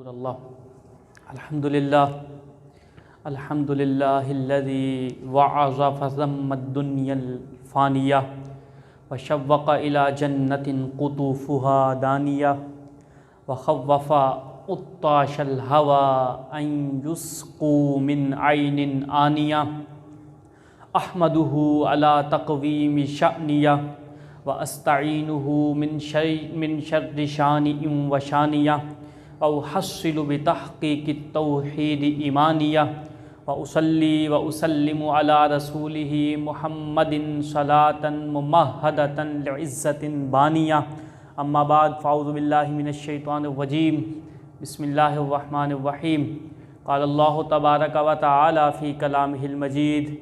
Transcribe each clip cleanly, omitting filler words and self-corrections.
अल्लाह अल्हम्दुलिल्लाह अल्हम्दुलिल्लाहिल्लज़ी वअज़ फ़ज़म्मद-दुन्यल फ़ानिया व शव्वक़ इला जन्नतिन क़ुतूफ़ुहा दानिया व ख़व्वफ़ उत्ताशल हवा अन युस्क़ू मिन ऐनिन आनिया अहमदुहु अला तक़वीमि शअनिया व अस्तईनुहु मिन शर्रि शानिइन व शानिया व उहस्सिलु बितहक़ीक़ि तौहीद ईमानिया व उसल्ली व उसल्लिमु अला रसूलिही मुहम्मदिन सलातन मुमहदतन लिइज़्ज़तिन बानिया अम्मा बाद फ़अऊज़ु बिल्लाहि मिनश शैतानिर रजीम बिस्मिल्लाहिर रहमानिर रहीम क़ाल अल्लाहु तबारक व तआला फ़ी कलामिहिल मजीद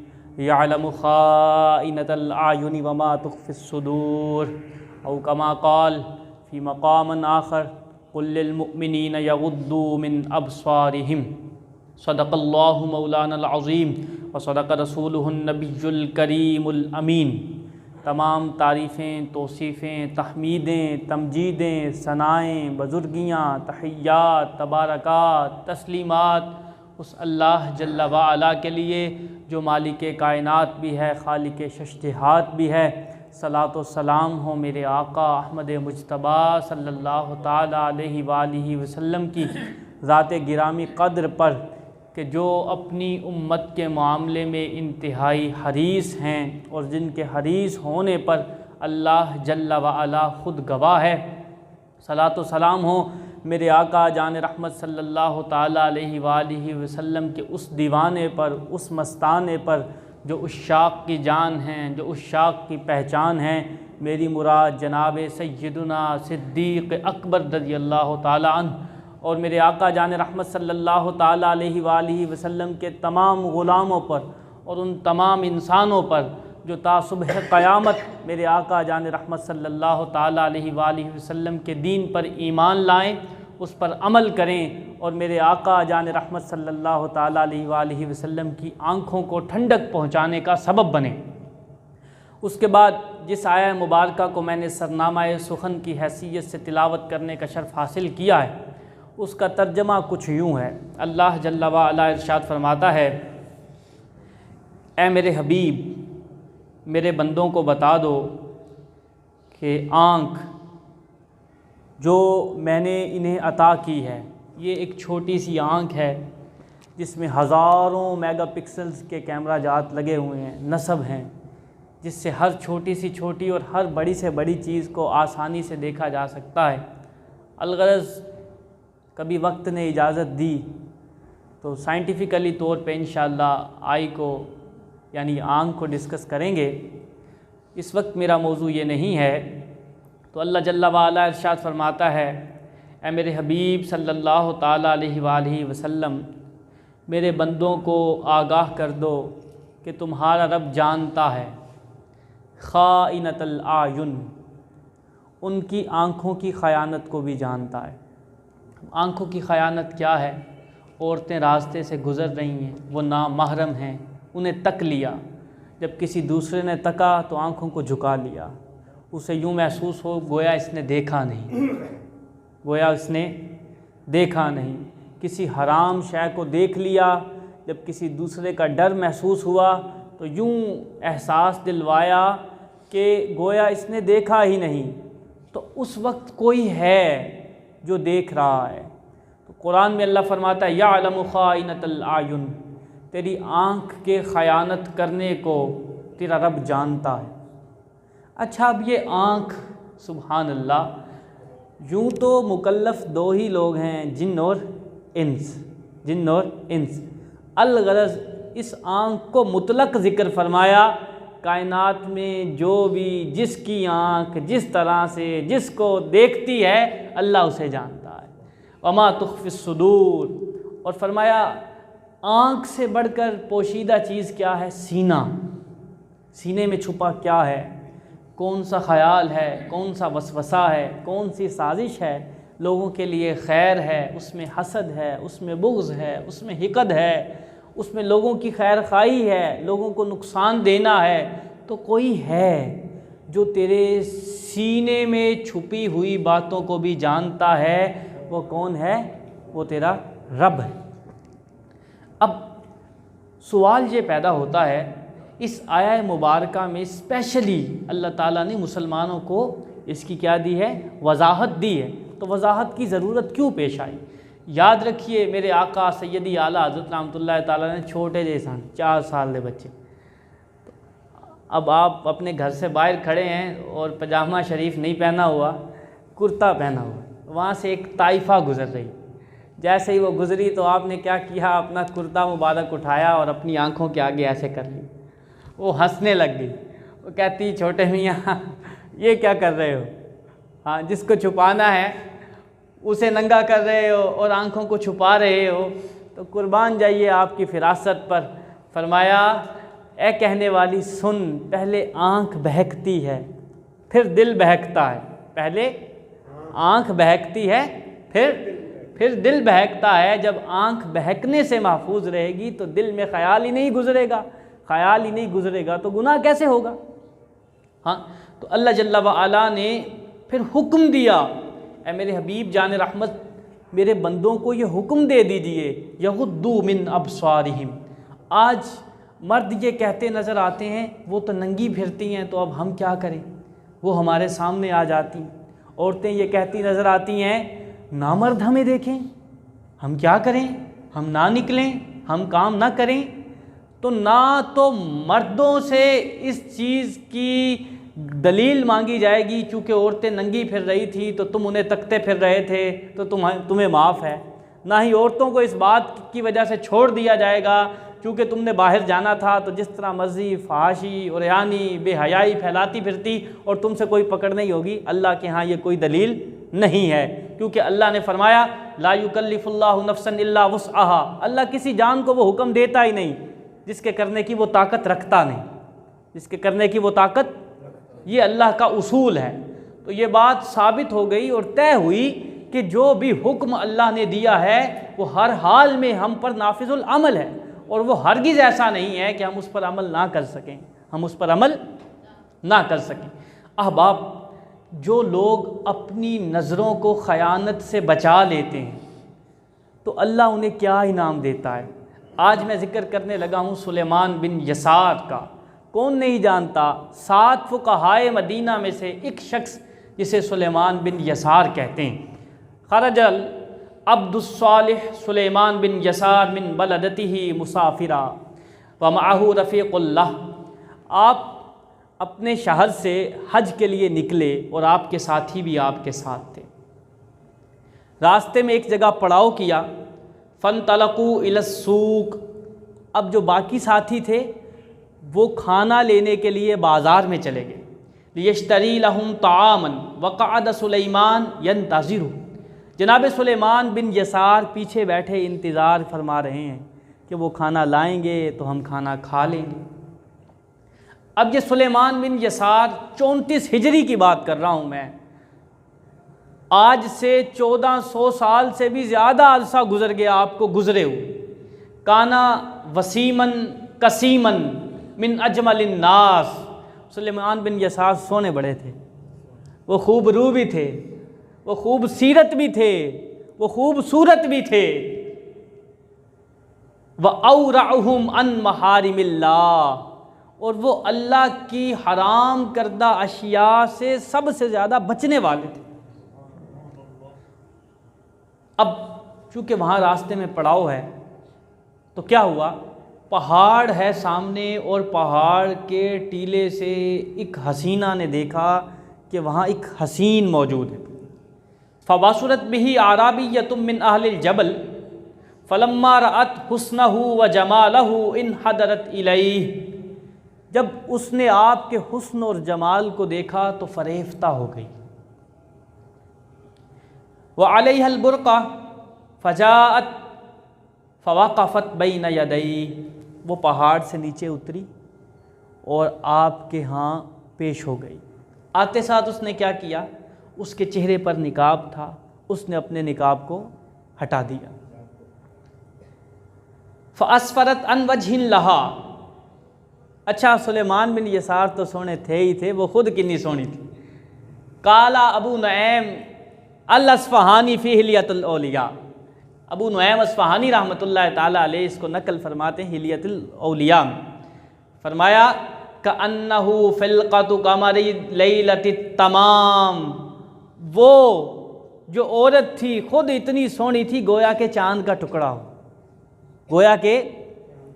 यअलमु ख़ाइनतल अयुनि व मा तुख़फ़िस सुदूर औ कमा क़ाल फ़ी मक़ामिन आख़र क़ुल लिल मुअमिनीना यग़ुद्दू मिन अबसारिहिम सदक़ल्लाहु मौलानल अज़ीम व सदक़ रसूलुहुन नबियुल करीमुल अमीन। तमाम तारीफ़ें, तौसीफ़ें, तहमीदें, तमजीदें, सनाएँ, बुज़ुर्गियाँ, तहिय्यात, तबारकात, तस्लीमात उस अल्लाह जल्ल व अला के लिए जो मालिक कायनात भी है, खालिक शश्तिहात भी है। सलात व सलाम हो मेरे आका अहमद मुज्तबा सल्लल्लाहु ताला अलैहि वालिहि वसल्लम की ज़ात गिरामी क़द्र पर कि जो अपनी उम्मत के मामले में इंतहाई हरीस हैं और जिनके हरीस होने पर अल्लाह जल्ल व अला ख़ुद गवाह है। सलात व सलाम हो मेरे आका जान रहमत सल्लल्लाहु ताला अलैहि वालिहि वसल्लम के उस दीवाने पर, उस मस्ताने पर जो उश्शाक़ की जान हैं, जो उश्शाक़ की पहचान हैं। मेरी मुराद जनाब सय्यदुना सिद्दीक़ अकबर रज़ियल्लाहु ताला अन्हु और मेरे आका जान रहमत सल्लल्लाहु ताला अलैहि वालिहि वसल्लम के तमाम ग़ुलामों पर और उन तमाम इंसानों पर जो ता सुबह क़यामत मेरे आका जान रहमत सल्लल्लाहु ताला अलैहि वालिहि वसल्लम के दीन पर ईमान लाएँ, उस पर अमल करें और मेरे आका जान रहमत सल्लल्लाहु ताला अलैहि वालिहि वसल्लम की आँखों को ठंडक पहुँचाने का सबब बने। उसके बाद जिस आया मुबारका को मैंने सरनामा सुखन की हैसियत से तिलावत करने का शर्फ़ हासिल किया है, उसका तर्जमा कुछ यूँ है। अल्लाह जल्ल व अला इरशाद फरमाता है, ए मेरे हबीब, मेरे बंदों को बता दो कि आँख जो मैंने इन्हें अता की है, ये एक छोटी सी आँख है जिसमें हज़ारों मेगापिक्सल्स के कैमरा जात लगे हुए हैं, नस्ब हैं, जिससे हर छोटी से छोटी और हर बड़ी से बड़ी चीज़ को आसानी से देखा जा सकता है। अलगरज़ कभी वक्त ने इजाज़त दी तो साइंटिफिकली तौर पे इंशाअल्लाह आई को यानी आँख को डिस्कस करेंगे। इस वक्त मेरा मौजू ये नहीं है। तो अल्लाह जल्ल व अला इरशाद फरमाता है, ए मेरे हबीब सल्लल्लाहु ताला अलैहि वालिहि वसल्लम, मेरे बंदों को आगाह कर दो कि तुम्हारा रब जानता है ख़ाइनतल आयुन, उनकी आँखों की ख़यानत को भी जानता है। आँखों की ख़यानत क्या है? औरतें रास्ते से गुज़र रही हैं, वो नामहरम हैं, उन्हें तक लिया, जब किसी दूसरे ने तका तो आँखों को झुका लिया, उसे यूँ महसूस हो गोया इसने देखा नहीं, गोया इसने देखा नहीं। किसी हराम शय को देख लिया, जब किसी दूसरे का डर महसूस हुआ तो यूँ एहसास दिलवाया कि गोया इसने देखा ही नहीं। तो उस वक्त कोई है जो देख रहा है। तो कुरान में अल्लाह फरमाता है, यअलमु ख़ाइनतल अयुन, तेरी आँख के ख़यानत करने को तेरा रब जानता है। अच्छा, अब ये आँख, सुभान अल्लाह, यूँ तो मुकल्लफ़ दो ही लोग हैं, जिन्न और इंस, जिन्न और इंस। अलगरज़ इस आँख को मुतलक ज़िक्र फरमाया। कायनात में जो भी जिसकी आँख जिस तरह से जिसको देखती है अल्लाह उसे जानता है। वमा तुख़फ़िस सुदूर, और फरमाया आँख से बढ़कर पोशीदा चीज़ क्या है? सीना। सीने में छुपा क्या है? कौन सा ख़याल है, कौन सा वसवसा है, कौन सी साजिश है लोगों के लिए खैर है, उसमें हसद है, उसमें बुग़्ज़ है, उसमें हिक़द है, उसमें लोगों की खैर खाई है, लोगों को नुकसान देना है। तो कोई है जो तेरे सीने में छुपी हुई बातों को भी जानता है। वो कौन है? वो तेरा रब है। अब सवाल ये पैदा होता है, इस आया मुबारका में स्पेशली अल्लाह ताला ने मुसलमानों को इसकी क्या दी है, वजाहत दी है। तो वजाहत की ज़रूरत क्यों पेश आई? याद रखिए मेरे आका सैयदी आला हज़रत रहमतुल्लाह ताला ने छोटे जैसा 4 साल के बच्चे, अब आप अपने घर से बाहर खड़े हैं और पजामा शरीफ नहीं पहना हुआ, कुर्ता पहना हुआ, वहाँ से एक ताइफा गुज़र रही, जैसे ही वो गुज़री तो आपने क्या किया, अपना कुर्ता मुबारक उठाया और अपनी आँखों के आगे ऐसे कर ली। वो हंसने लग गई, वो कहती छोटे मियाँ ये क्या कर रहे हो? हाँ, जिसको छुपाना है उसे नंगा कर रहे हो और आँखों को छुपा रहे हो, तो कुर्बान जाइए आपकी फिरासत पर। फरमाया, ए कहने वाली सुन, पहले आँख बहकती है फिर दिल बहकता है। पहले आँख बहकती है फिर दिल बहकता है। जब आँख बहकने से महफूज रहेगी तो दिल में ख़याल ही नहीं गुज़रेगा, ख़याल ही नहीं गुज़रेगा तो गुनाह कैसे होगा? हाँ, तो अल्लाह जल्ला व अला ने फिर हुक्म दिया, ए मेरे हबीब जान रहमत, मेरे बंदों को ये हुक्म दे दीजिए, यगुद्दू मिन अबसारिहिम। आज मर्द ये कहते नज़र आते हैं वो तो नंगी फिरती हैं, तो अब हम क्या करें? वो हमारे सामने आ जाती। औरतें ये कहती नज़र आती हैं, नामर्द हमें देखें, हम क्या करें? हम ना निकलें, हम काम ना करें। तो ना तो मर्दों से इस चीज़ की दलील मांगी जाएगी, चूँकि औरतें नंगी फिर रही थी तो तुम उन्हें तकते फिर रहे थे तो तुम्हें माफ़ है। ना ही औरतों को इस बात की वजह से छोड़ दिया जाएगा, चूँकि तुमने बाहर जाना था तो जिस तरह मर्जी फहाशी और यानी बेहयाई फैलाती फिरती और तुमसे कोई पकड़ नहीं होगी। अल्लाह के यहाँ ये कोई दलील नहीं है, क्योंकि अल्लाह ने फरमाया, ला युकल्लिफुल्लाहु नफ्सन इल्ला वुस्अहा। अल्लाह किसी जान को वो हुक्म देता ही नहीं जिसके करने की वो ताकत रखता नहीं, जिसके करने की वो ताकत, ये अल्लाह का उसूल है। तो ये बात साबित हो गई और तय हुई कि जो भी हुक्म अल्लाह ने दिया है वो हर हाल में हम पर नाफिजुल अमल है, और वो हरगिज़ ऐसा नहीं है कि हम उस पर अमल ना कर सकें, हम उस पर अमल ना कर सकें। अहबाब, जो लोग अपनी नज़रों को ख़यानत से बचा लेते हैं तो अल्लाह उन्हें क्या इनाम देता है। आज मैं ज़िक्र करने लगा हूँ सुलेमान बिन यसार का। कौन नहीं जानता, 7 फुक़हाए मदीना में से एक शख्स जिसे सुलेमान बिन यसार कहते हैं। खरजल अब्दुस्सालिह सुलेमान बिन यसार मिन बलदतिही मुसाफिरा व माहू रफ़ीक़ुल्लाह। आप अपने शहर से हज के लिए निकले और आपके साथी भी आपके साथ थे। रास्ते में एक जगह पड़ाव किया, फ़न्तलक़ू इलस्सूक़। अब जो बाकी साथी थे वो खाना लेने के लिए बाज़ार में चले गए। लियश्तरी लहुम तामन वक़अद सुलेमान यंतज़िरु। जनाब सुलेमान बिन यसार पीछे बैठे इंतज़ार फरमा रहे हैं कि वो खाना लाएंगे तो हम खाना खा लेंगे। अब ये सुलेमान बिन यसार 34 हिजरी की बात कर रहा हूँ मैं, आज से 1400 साल से भी ज़्यादा अरसा गुज़र गया आपको गुज़रे हुए। काना वसीमन कसीमन मिन अजमलिन नास। सुलेमान बिन यसार सोने बड़े थे, वो खूब रू भी थे, वो खूब सीरत भी थे, वो खूबसूरत भी थे। व औरअहुम अन महारिमिल्लाह, और वो अल्लाह की हराम करदा अशिया से सबसे ज़्यादा बचने वाले थे। अब चूँकि वहाँ रास्ते में पड़ाव है तो क्या हुआ, पहाड़ है सामने और पहाड़ के टीले से एक हसीना ने देखा कि वहाँ एक हसीन मौजूद है। फ़वासुरत बिही आराबिय्यतुम मिन अहलिल जबल फलम्मा रअत हुस्नहु व जमालहु इन हदरत इलैहि। जब उसने आपके हुस्न और जमाल को देखा तो फरेफ्ता हो गई। व अलैहल बुरक़ा फ़जाअत फ़वक़फ़त बैन यदैहि। वो पहाड़ से नीचे उतरी और आपके यहाँ पेश हो गई। आते साथ उसने क्या किया, उसके चेहरे पर निकाब था, उसने अपने निकाब को हटा दिया। फ़अस्फ़रत अन वजहिन लहा। अच्छा, सुलेमान बिन यसार तो सोने थे ही थे, वो खुद कितनी सोनी थी। काला अबू नईम अल अस्फ़हानी फ़ी हिलियतुल औलिया। अबू नुऐम अस्फ़हानी रहमतुल्लाह ताला अलैह इसको नकल फरमाते हैं हिलियतुल औलिया में। फरमाया कअन्नहु फ़िल्क़तु क़मरि लैलति तमाम, वो जो औरत थी खुद इतनी सोहनी थी गोया के चाँद का टुकड़ा हो, गोया के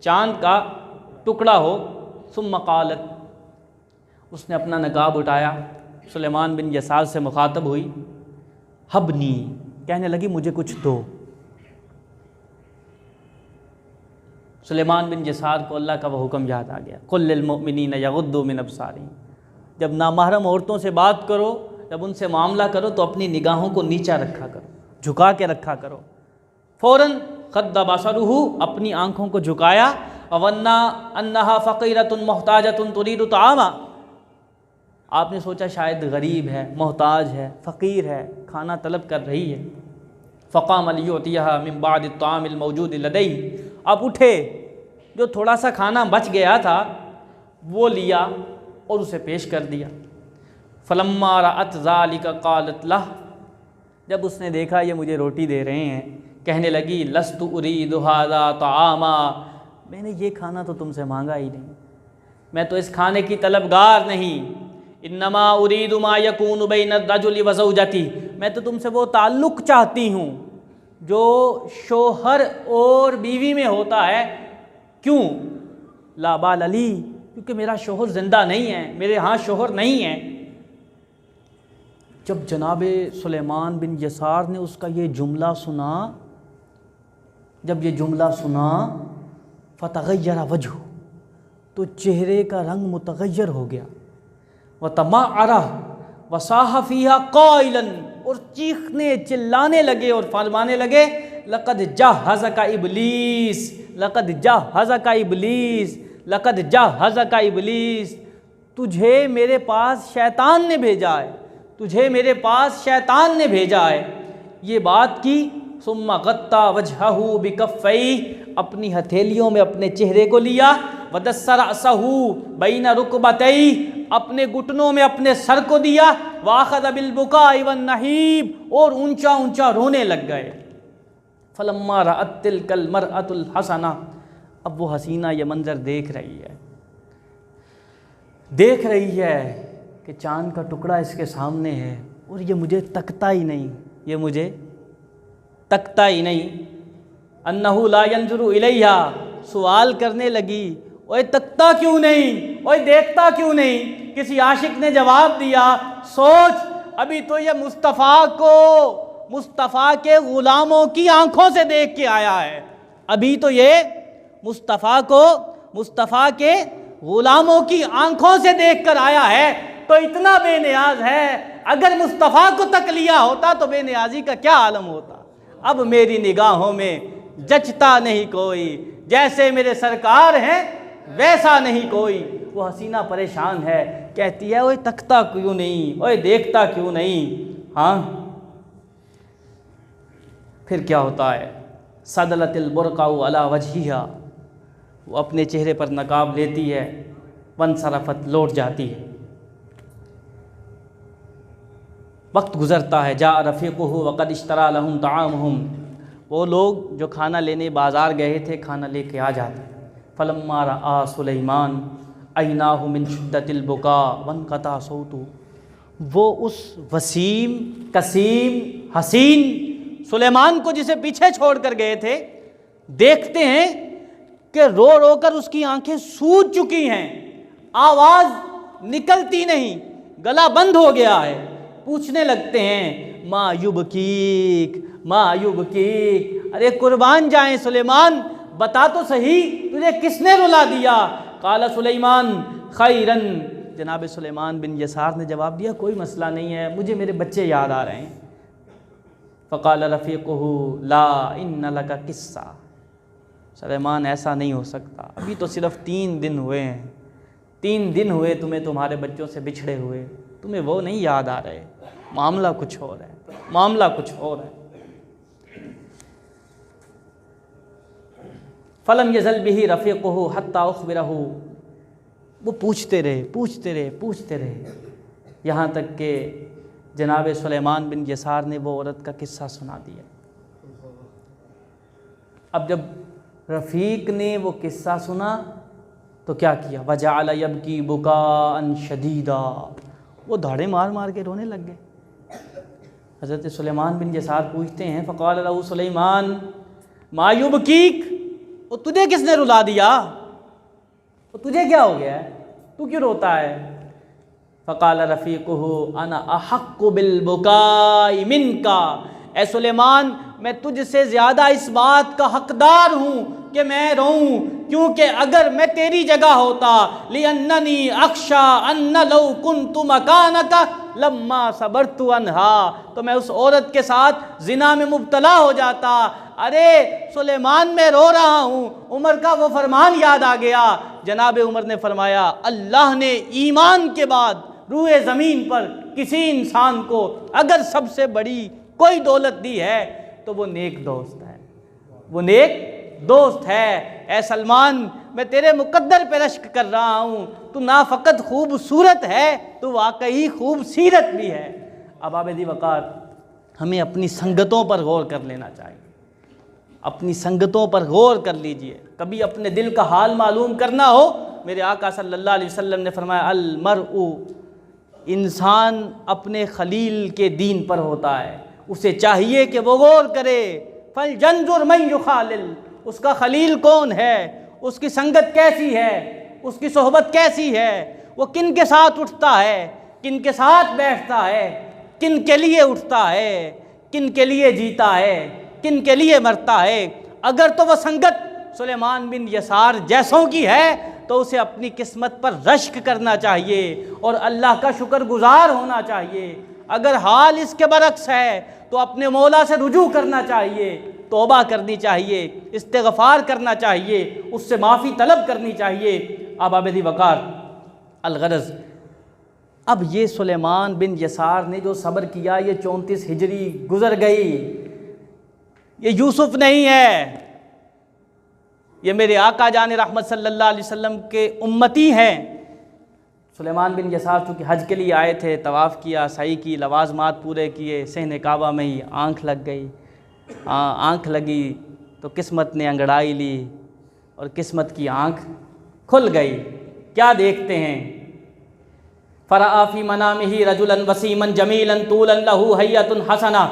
चाँद का टुकड़ा हो। सुम्मा क़ालत, उसने अपना नकाब उठाया, सुलेमान बिन यसार से मुखातब हुई। हबनी, कहने लगी मुझे कुछ दो। सुलेमान बिन यसार को अल्लाह का वह हुक्म याद आ गया, कुल लिल मुमिनीना यग़ुद्दू मिन अब्सारिहिम, जब नामहरम औरतों से बात करो, जब उनसे मामला करो तो अपनी निगाहों को नीचा रखा करो, झुका के रखा करो। फ़ौरन ख़द्दा बसरुहु, अपनी आँखों को झुकाया। वन्ना अन्नहा फ़क़ीरतुन मुहताजतुन तुरीदु तामा, आपने सोचा शायद गरीब है, मोहताज है, फ़कीर है, खाना तलब कर रही है। फ़क़ाम लियुतिहा मिन बादि तामिल मौजूद लदैहि, अब उठे, जो थोड़ा सा खाना बच गया था वो लिया और उसे पेश कर दिया। फ़लम्मा रअत ज़ालिका क़ालत लह, जब उसने देखा ये मुझे रोटी दे रहे हैं, कहने लगी लस्तु उरीदु हाज़ा तामा, मैंने ये खाना तो तुमसे मांगा ही नहीं, मैं तो इस खाने की तलबगार नहीं। इन्नमा उरीदु मा यकूनु बैन रजुलि व ज़ौजती, मैं तो तुमसे वो ताल्लुक़ चाहती हूँ जो शोहर और बीवी में होता है। क्यों? ला बाल अली, क्योंकि मेरा शोहर ज़िंदा नहीं है, मेरे यहाँ शोहर नहीं है। जब जनाबे सुलेमान बिन यसार ने उसका ये जुमला सुना, जब ये जुमला सुना, फ़तग़य्यरा वजहु, तो चेहरे का रंग मुतग़य्यर हो गया। व तमाअरा व साह फ़ीहा क़ाइलन, और चीखने चिल्लाने लगे और फरमाने लगे लक़द जहज़का इब्लीस, लक़द जहज़का इब्लीस, लक़द जहज़का इब्लीस, तुझे मेरे पास शैतान ने भेजा है, तुझे मेरे पास शैतान ने भेजा है। ये बात की। सुम्मा गत्ता वजहहु बिकफ़ैहि, अपनी हथेलियों में अपने चेहरे को लिया। वदस्सर रअसहु बैन रुकबतैहि, अपने घुटनों में अपने सर को दिया। वाख़ज़ बिलबुकाइ वन्नहीब, और ऊंचा ऊंचा रोने लग गए। फ़लम्मा रअत तिल्कल मरअतुल हसना, अब वो हसीना ये मंज़र देख रही है, देख रही है कि चाँद का टुकड़ा इसके सामने है और ये मुझे तकता ही नहीं, ये मुझे तकता ही नहीं। अन्नहु ला यंजुरु इलैहा, सवाल करने लगी, ओए तकता क्यों नहीं, ओए देखता क्यों नहीं। किसी आशिक ने जवाब दिया, सोच, अभी तो ये मुस्तफ़ा को, मुस्तफ़ा के ग़ुलामों की आंखों से देख के आया है, अभी तो ये मुस्तफ़ा को, मुस्तफ़ा के ग़ुलामों की आंखों से देख कर आया है, तो इतना बेनियाज है। अगर मुस्तफ़ा को तक लिया होता तो बेनियाजी का क्या आलम होता। अब मेरी निगाहों में जचता नहीं कोई, जैसे मेरे सरकार हैं वैसा नहीं कोई। वो हसीना परेशान है, कहती है ओए तकता क्यों नहीं, ओए देखता क्यों नहीं। हाँ, फिर क्या होता है। सदलतिल बुरक़ाउ अला वजहिहा, वो अपने चेहरे पर नकाब लेती है। वनसरफत, लौट जाती है। वक्त गुज़रता है। जा रफ़ीक़ुहु वक़द इश्तरा लहुम ताअमुहुम, वो लोग जो खाना लेने बाज़ार गए थे खाना लेके आ जाते। फ़लम्मा रआ सुलैमान अयनाहु मिन शिद्दतिल बुका वनक़ता सौतु, वो उस वसीम कसीम हसीन सुलेमान को जिसे पीछे छोड़ कर गए थे, देखते हैं कि रो रो कर उसकी आंखें सूज चुकी हैं, आवाज़ निकलती नहीं, गला बंद हो गया है। पूछने लगते हैं मा युबकीक, मा युबकीक, अरे कुर्बान जाएं सुलेमान, बता तो सही तुझे किसने रुला दिया। काला सुलेमान खैरन, जनाब सुलेमान बिन यसार ने जवाब दिया कोई मसला नहीं है, मुझे मेरे बच्चे याद आ रहे हैं। फ़क़ाल रफ़ीक़ुहु ला इन्न लका किस्सा, सुलेमान ऐसा नहीं हो सकता, अभी तो सिर्फ 3 दिन हुए हैं, 3 दिन हुए तुम्हें तुम्हारे बच्चों से बिछड़े हुए, तुम्हें वो नहीं याद आ रहे, मामला कुछ और है, मामला कुछ और है। फ़लम यज़ल बिही रफ़ीक़ुहु हत्ता उख़बिरहु, वो पूछते रहे पूछते रहे पूछते रहे, यहाँ तक कि जनाब सुलेमान बिन यसार ने वो औरत का किस्सा सुना दिया। अब जब रफ़ीक ने वो किस्सा सुना तो क्या किया, वजअल यबकी बुकाअन शदीदा, वो धाड़े मार मार के रोने लग गए। हज़रत सुलेमान बिन यसार पूछते हैं, फ़क़ाल लहू सुलेमान मा युबकीक, वो तुझे किसने रुला दिया, वो तुझे क्या हो गया है, तू क्यों रोता है। फ़क़ाल रफ़ीक़ुहु अना अहक्कु बिल बुकाई मिनका, ए सुलेमान मैं तुझसे ज़्यादा इस बात का हकदार हूँ कि मैं रोऊँ, क्योंकि अगर मैं तेरी जगह होता लिअन्ननी अख्शा अन्ना लौ कुन्तु मकानका लम्मा सबरतु अन्हा, तो मैं उस औरत के साथ ज़िना में मुब्तला हो जाता। अरे सुलेमान मैं रो रहा हूँ, उमर का वो फरमान याद आ गया। जनाब उमर ने फरमाया, अल्लाह ने ईमान के बाद रूए ज़मीन पर किसी इंसान को अगर सबसे बड़ी कोई दौलत दी है तो वो नेक दोस्त है, वो नेक दोस्त है। ए सलमान मैं तेरे मुकद्दर पे रश्क कर रहा हूँ, तू ना फ़कत खूबसूरत है, तू वाकई खूबसीरत भी है। अब आबिदी वक़ार हमें अपनी संगतों पर गौर कर लेना चाहिए, अपनी संगतों पर गौर कर लीजिए। कभी अपने दिल का हाल मालूम करना हो, मेरे आका सल्लल्लाहु अलैहि वसल्लम ने फरमाया, अल मरउ, इंसान अपने खलील के दीन पर होता है, उसे चाहिए कि वो गौर करे। फल जंजुर मन युखालिल, उसका खलील कौन है, उसकी संगत कैसी है, उसकी सोहबत कैसी है, वो किन के साथ उठता है, किन के साथ बैठता है, किन के लिए उठता है, किन के लिए जीता है, किन के लिए मरता है। अगर तो वह संगत सुलेमान बिन यसार जैसों की है तो उसे अपनी किस्मत पर रश्क करना चाहिए और अल्लाह का शुक्रगुजार होना चाहिए। अगर हाल इसके बरक्स है तो अपने मौला से रुजू करना चाहिए, तौबा करनी चाहिए, इस्तिग़फ़ार करना चाहिए, उससे माफ़ी तलब करनी चाहिए। अब आबिदी वक़ार अलग़रज़, अब ये सुलेमान बिन यसार ने जो सब्र किया, ये 34 हिजरी गुज़र गई, ये यूसुफ़ नहीं है, ये मेरे आका जान रहमत सल्लल्लाहु अलैहि वसल्लम के उम्मती हैं। सुलेमान बिन यसार चूँकि हज के लिए आए थे, तवाफ़ किया, सही की, लवाज़मात पूरे किए, सहने काबा में ही आँख लग गई। आँख लगी तो किस्मत ने अंगड़ाई ली और किस्मत की आँख खुल गई। क्या देखते हैं, फ़रआफ़ी मनामिही रजुलन वसीमन जमीलन तूलन लहू हय्यतुन हसना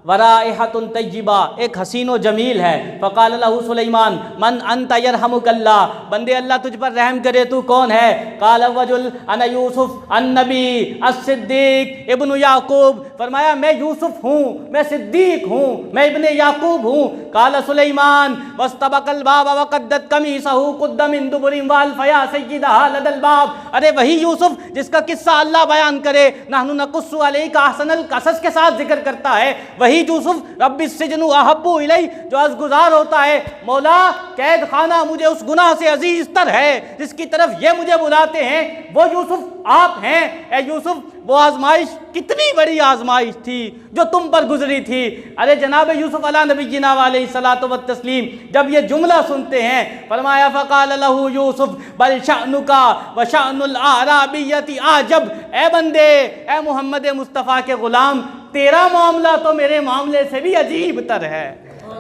वराइहतुन तय्यिबा, एक हसीन व जमील है। फ़क़ाल लहू सुलेमान मन अंत यरहमुकल्लाह, बंदे अल्लाह तुझ पर रहम करे, तू कौन है। क़ाल वजुल अना यूसुफ़ अन्नबी अस्सिद्दीक़ इब्नु याकूब, फरमाया मैं यूसुफ़ हूँ, मैं सिद्दीक़ हूँ, मैं इब्ने याकूब हूँ। क़ाल सुलेमान वस्तबक़ल बाब वक़द्दत कमीसहु क़ुद्द मिन दुबुरिन वअल्फ़या सय्यिदहा लदल बाब, अरे वही यूसुफ़ जिसका किस्सा अल्लाह बयान करे, नहनु नक़ुस्सु अलैका अहसनल क़सस के साथ जिक्र करता है, वही यूसुफ रब्बी सिजनु अहब्बु इलै, जो अज़गुज़ार होता है, मौला कैद खाना मुझे उस गुनाह से अजीज तर है जिसकी तरफ ये मुझे बुलाते हैं, वो यूसुफ आप हैं। ए यूसुफ, वो आजमाइश कितनी बड़ी आजमाइश थी जो तुम पर गुजरी थी। अरे जनाब यूसुफ अला नबीना अलैहिस्सलातु व तस्लीम जब ये जुमला सुनते हैं, फरमाया फ़क़ाल लहू यूसुफ बल शअनुका व शअनुल आराबिय्यति आजब, ए बंदे, ए मोहम्मद मुस्तफ़ा के ग़ुलाम, तेरा मामला तो मेरे मामले से भी अजीब तर है,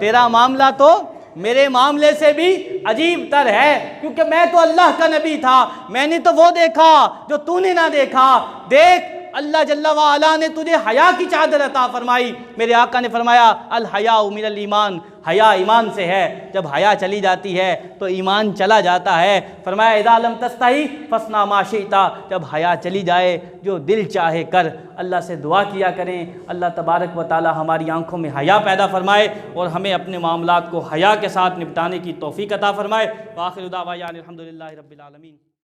तेरा मामला तो मेरे मामले से भी अजीब तर है, क्योंकि मैं तो अल्लाह का नबी था, मैंने तो वो देखा जो तूने ना देखा। देख अल्लाह जल्ला व अला ने तुझे हया की चादर अता फरमाई। मेरे आका ने फरमाया अल हयाउ मिनल ईमान, हया ईमान से है, जब हया चली जाती है तो ईमान चला जाता है। फरमाया इज़ा लम तस्तही फस्ना मा शिता, जब हया चली जाए जो दिल चाहे कर। अल्लाह से दुआ किया करें, अल्लाह तबारक व ताला हमारी आंखों में हया पैदा फरमाए और हमें अपने मामलात को हया के साथ निपटाने की तौफीक अता फरमाए। व आखिरु दावाना अनिल हम्दुलिल्लाहि रब्बिल आलमीन।